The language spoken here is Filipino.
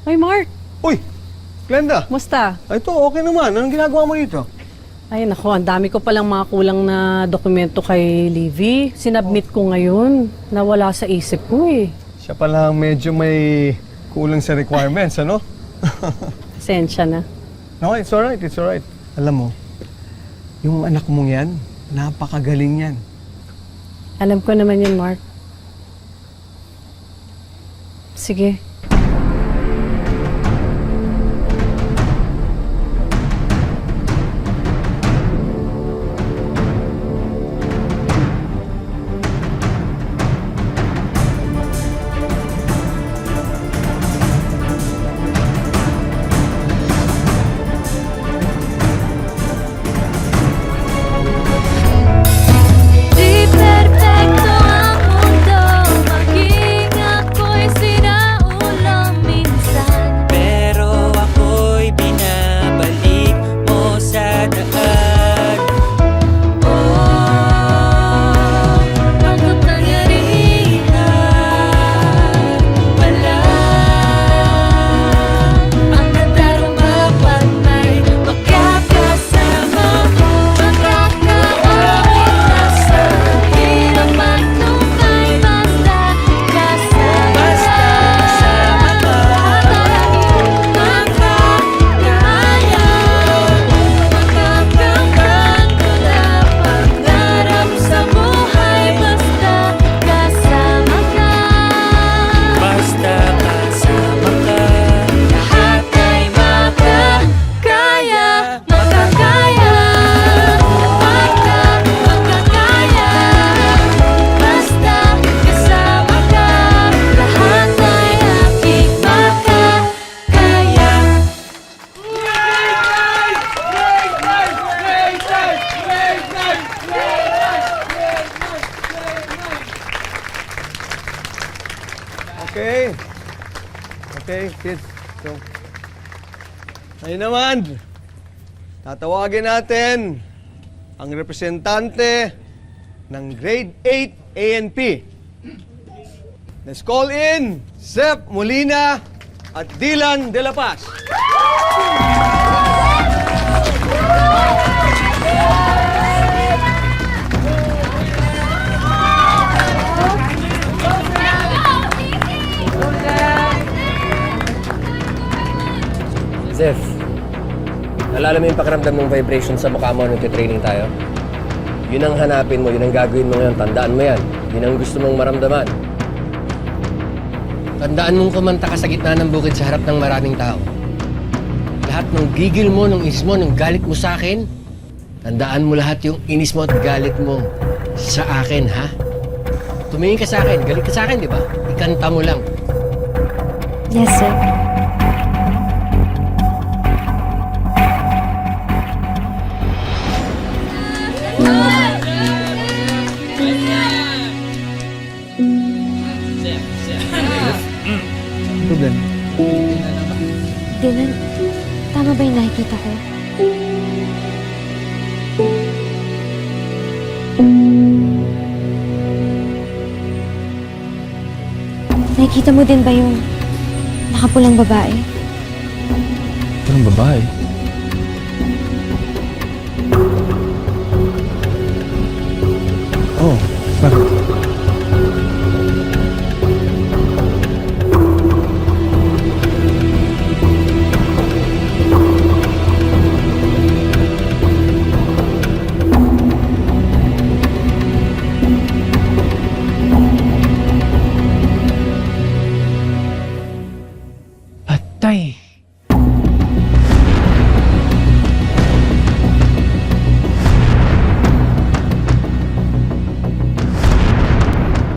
Hoy, Mark. Uy! Glenda! Musta? Ito, okay naman. Anong ginagawa mo dito? Ay, nako, ang dami ko palang mga kulang na dokumento kay Livy. Sinubmit ko ngayon. Nawala sa isip ko eh. Siya palang medyo may kulang sa requirements, ano? Pasensya na. No, it's alright, it's alright. Alam mo, yung anak mong yan, napakagaling yan. Alam ko naman yun, Mark. Sige. Okay. Okay, kids. So, ayun naman. Tatawagin natin ang representante ng Grade 8 ANP. Let's call in Sep Molina at Dylan De La Paz. Zef, nalala mo yung pakiramdam ng vibration sa mukha mo nung training tayo? Yun ang hanapin mo, yun ang gagawin mo ngayon. Tandaan mo yan. Yun ang gusto mong maramdaman. Tandaan mong kumanta ka sa gitna ng bukid sa harap ng maraming tao. Lahat ng gigil mo, ng inis mo, ng galit mo sa akin, tandaan mo lahat yung inis mo at galit mo sa akin, ha? Tumingin ka sa akin, galit ka sa akin, di ba? Ikanta mo lang. Yes, sir. Dylan, tama ba yung nakikita ko? Nakikita mo din ba yung nakapulang babae? Parang babae.